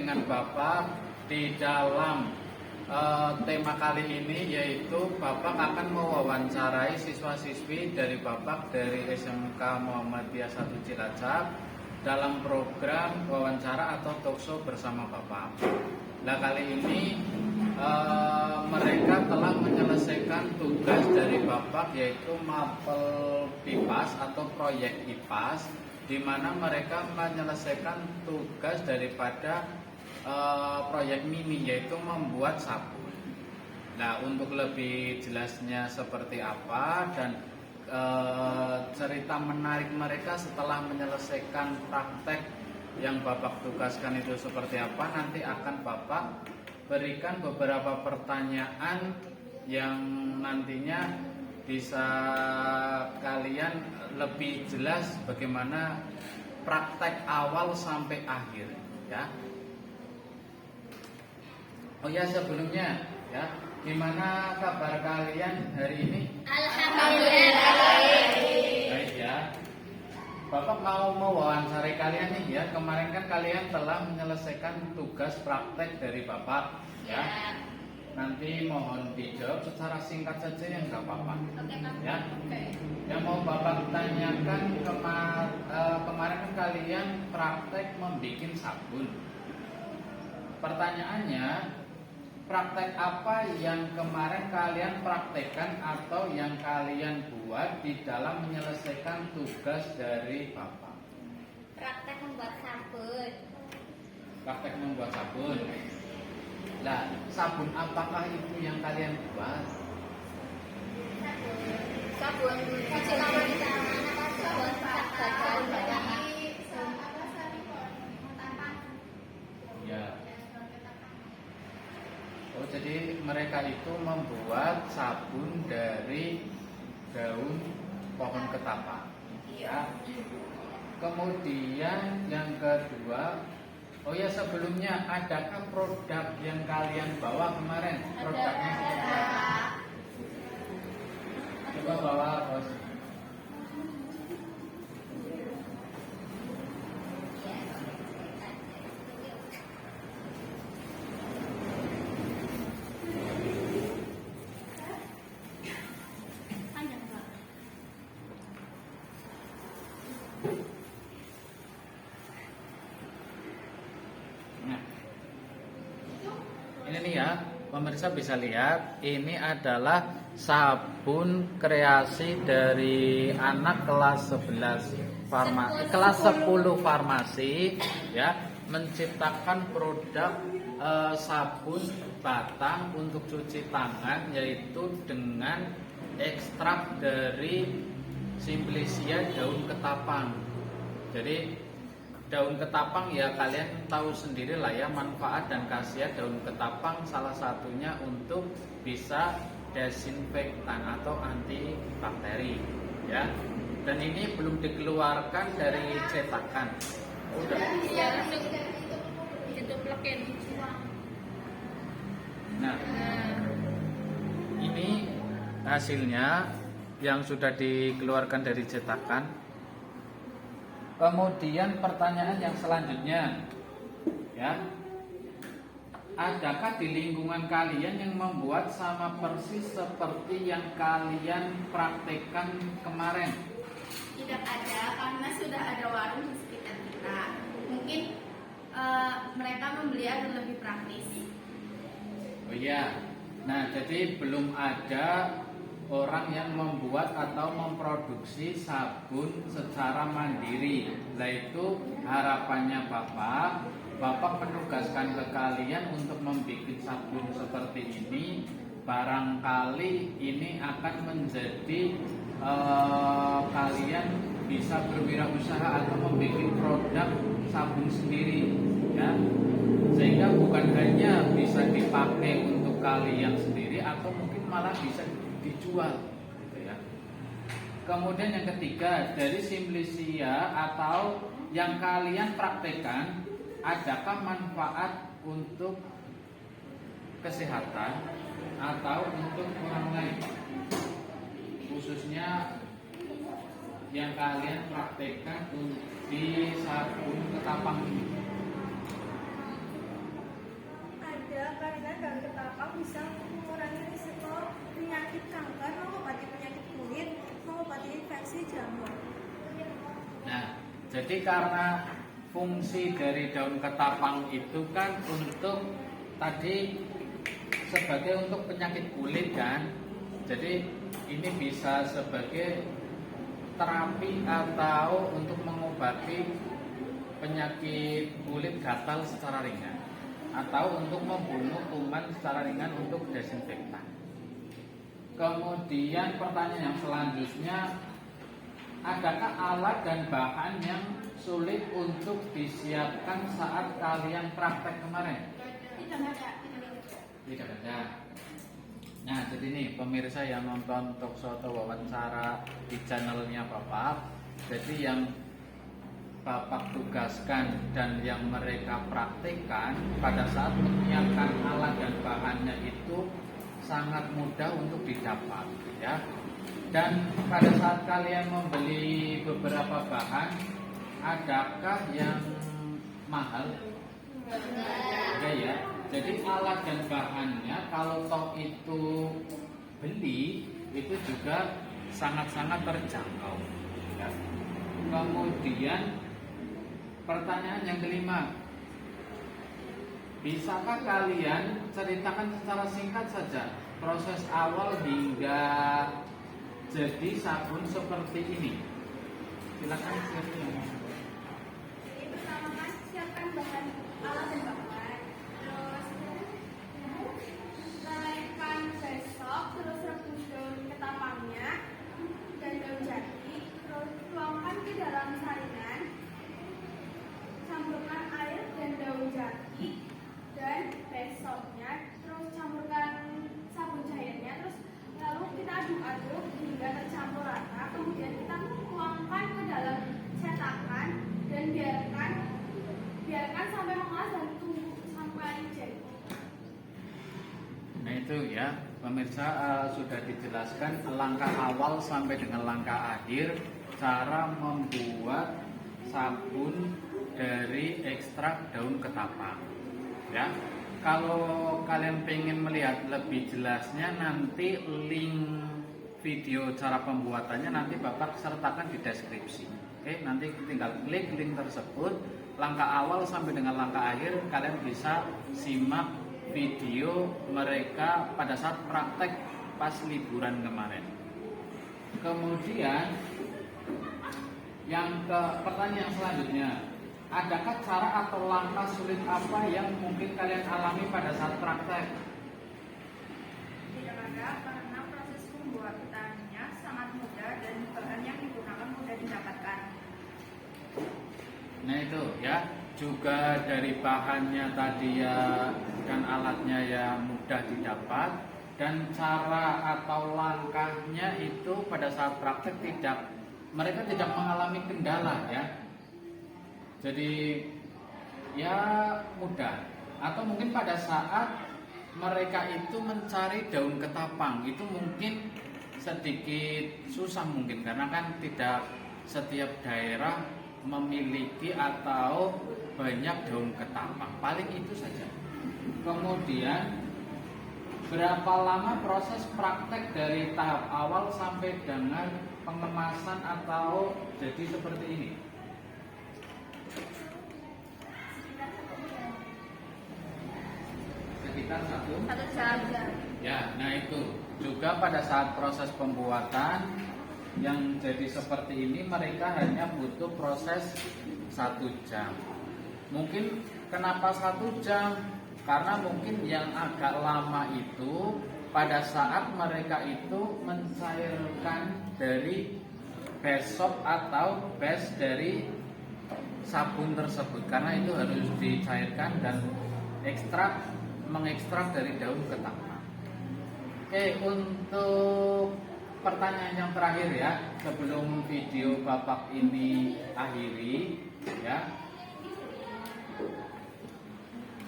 dengan Bapak di dalam tema kali ini, yaitu Bapak akan mewawancarai siswa-siswi dari Bapak dari SMK Muhammadiyah 1 Cilacap dalam program wawancara atau talkshow bersama Bapak. Nah, kali ini mereka telah menyelesaikan tugas dari Bapak, yaitu mapel PIPAS atau proyek IPAS, di mana mereka menyelesaikan tugas daripada proyek mini, yaitu membuat sabun. Nah, untuk lebih jelasnya seperti apa dan cerita menarik mereka setelah menyelesaikan praktek yang Bapak tugaskan itu seperti apa, nanti akan Bapak berikan beberapa pertanyaan yang nantinya bisa kalian lebih jelas bagaimana praktek awal sampai akhir, ya. Oh ya, sebelumnya ya, gimana kabar kalian hari ini? Alhamdulillah baik. Baik ya. Bapak mau mewawancarai kalian nih ya. Kemarin kan kalian telah menyelesaikan tugas praktek dari Bapak ya. Nanti mohon dijawab secara singkat saja ya, nggak apa-apa. Ya. Yang mau Bapak tanyakan kemarin kan kalian praktek membuat sabun. Pertanyaannya, praktek apa yang kemarin kalian praktekkan atau yang kalian buat di dalam menyelesaikan tugas dari Bapak? Praktek membuat sabun. Praktek membuat sabun. Nah, sabun apakah itu yang kalian buat? Sabun cuci wanita, sabun badan. Ya. Oh, jadi mereka itu membuat sabun dari daun pohon ketapang. Ya. Kemudian yang kedua, oh ya, sebelumnya adakah produk yang kalian bawa kemarin? Produknya seperti apa? Coba bawa, Bos. Ini nih ya, pemirsa bisa lihat, ini adalah sabun kreasi dari anak kelas 11 farmasi, kelas 10 farmasi ya, menciptakan produk sabun batang untuk cuci tangan, yaitu dengan ekstrak dari Simplicia daun ketapang. Jadi daun ketapang ya kalian tahu sendiri lah ya, manfaat dan khasiat daun ketapang salah satunya untuk bisa desinfektan atau antibakteri ya. Dan ini belum dikeluarkan dari cetakan. Udah. Nah, ini hasilnya yang sudah dikeluarkan dari cetakan. Kemudian pertanyaan yang selanjutnya, ya, adakah di lingkungan kalian yang membuat sama persis seperti yang kalian praktekkan kemarin? Tidak ada, karena sudah ada warung di sekitar kita. Mungkin mereka membeli agar lebih praktis. Oh iya, nah jadi belum ada orang yang membuat atau memproduksi sabun secara mandiri. Nah, itu harapannya Bapak menugaskan ke kalian untuk membuat sabun seperti ini. Barangkali ini akan menjadi kalian bisa berwirausaha atau membuat produk sabun sendiri ya. Sehingga bukan hanya bisa dipakai untuk kalian sendiri, atau mungkin malah bisa dijual gitu ya. Kemudian yang ketiga, dari Simplicia atau yang kalian praktekkan, adakah manfaat untuk kesehatan atau untuk orang lain, khususnya yang kalian praktekkan di sabun ketapang ini? bisa mengurangi risiko penyakit kanker, mengobati penyakit kulit, mengobati infeksi jamur. Nah, jadi karena fungsi dari daun ketapang itu kan untuk tadi sebagai untuk penyakit kulit kan. Jadi ini bisa sebagai terapi atau untuk mengobati penyakit kulit gatal secara ringan atau untuk membunuh kuman secara ringan untuk desinfektan. Kemudian pertanyaan yang selanjutnya, adakah alat dan bahan yang sulit untuk disiapkan saat kalian praktek kemarin? Tidak ada. Tidak ada. Nah, jadi nih pemirsa yang nonton Talkshow atau wawancara di channelnya Bapak, jadi yang Bapak tugaskan dan yang mereka praktekkan pada saat menyiapkan alat dan bahannya itu sangat mudah untuk didapat, ya. Dan pada saat kalian membeli beberapa bahan, adakah yang mahal? Enggak ya. Jadi alat dan bahannya kalau toh itu beli itu juga sangat-sangat terjangkau. Ya. Kemudian pertanyaan yang kelima, bisakah kalian ceritakan secara singkat saja proses awal hingga jadi sabun seperti ini? Silakan siapa yang mau. Jadi pertama kan siapkan bahan alat dan bahan, terus lelekan besok, terus rebus daun ketapangnya dan daun jati, terus tuangkan ke dalam saringan, campurkan air dan daun jati, dan besoknya terus campurkan sabun cairnya, terus lalu kita aduk-aduk hingga tercampur rata, kemudian kita tuangkan ke dalam cetakan dan biarkan sampai mengalas dan tunggu sampai jadi. Nah itu ya pemirsa, sudah dijelaskan langkah awal sampai dengan langkah akhir cara membuat sabun dari ekstrak daun ketapang. Ya, kalau kalian pengen melihat lebih jelasnya, nanti link video cara pembuatannya nanti Bapak sertakan di deskripsi. Oke, nanti tinggal klik link tersebut, langkah awal sampai dengan langkah akhir kalian bisa simak video mereka pada saat praktek pas liburan kemarin. Kemudian pertanyaan selanjutnya, adakah cara atau langkah sulit apa yang mungkin kalian alami pada saat praktek? Tidak ada, karena proses pembuatannya sangat mudah dan bahan yang digunakan mudah didapatkan. Nah itu ya, juga dari bahannya tadi ya dan alatnya ya mudah didapat, dan cara atau langkahnya itu pada saat praktek mereka tidak mengalami kendala ya. Jadi ya mudah. Atau mungkin pada saat mereka itu mencari daun ketapang itu mungkin sedikit susah mungkin, karena kan tidak setiap daerah memiliki atau banyak daun ketapang. Paling itu saja. Kemudian berapa lama proses praktek dari tahap awal sampai dengan pengemasan atau jadi seperti ini? Sekitar satu jam. ya. Nah itu juga pada saat proses pembuatan yang jadi seperti ini mereka hanya butuh proses 1 jam. Mungkin kenapa 1 jam? Karena mungkin yang agak lama itu pada saat mereka itu mencairkan dari besok atau base dari sabun tersebut, karena itu harus dicairkan dan mengekstrak dari daun ketapang. Oke, untuk pertanyaan yang terakhir ya, sebelum video Bapak ini akhiri ya,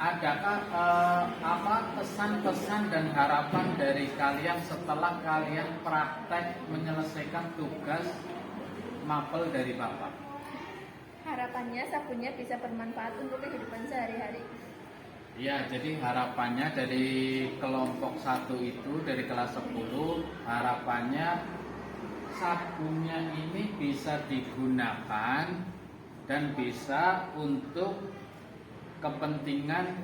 adakah apa pesan-pesan dan harapan dari kalian setelah kalian praktek menyelesaikan tugas mapel dari Bapak? Harapannya sabunnya bisa bermanfaat untuk kehidupan sehari-hari. Ya, jadi harapannya dari kelompok 1 itu dari kelas 10, harapannya sabunnya ini bisa digunakan dan bisa untuk kepentingan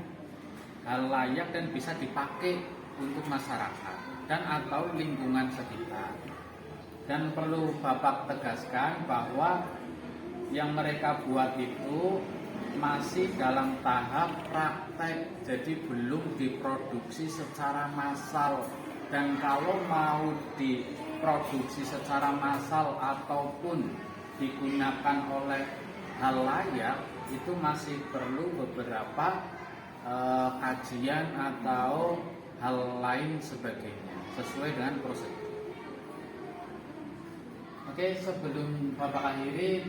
halayak dan bisa dipakai untuk masyarakat dan atau lingkungan sekitar. Dan perlu Bapak tegaskan bahwa yang mereka buat itu masih dalam tahap praktek, jadi belum diproduksi secara massal. Dan kalau mau diproduksi secara massal ataupun digunakan oleh halayak, itu masih perlu beberapa kajian atau hal lain sebagainya sesuai dengan prosedur. Oke, sebelum Bapak akhiri,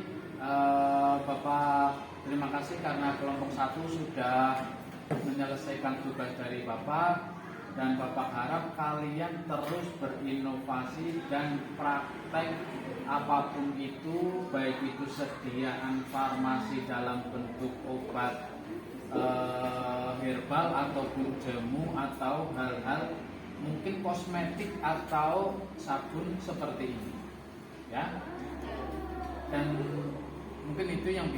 Bapak terima kasih karena kelompok 1 sudah menyelesaikan tugas dari Bapak, dan Bapak harap kalian terus berinovasi dan praktek apapun itu, baik itu sediaan farmasi dalam bentuk obat herbal ataupun jamu atau hal-hal mungkin kosmetik atau sabun seperti ini, ya. Dan mungkin itu yang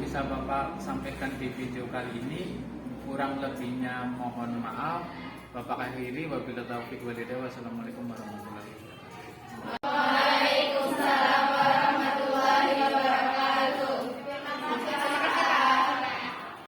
bisa Bapak sampaikan di video kali ini. Kurang lebihnya mohon maaf. Bapak akhiri, wabillahi taufiq walhidayah. Wassalamualaikum warahmatullahi wabarakatuh.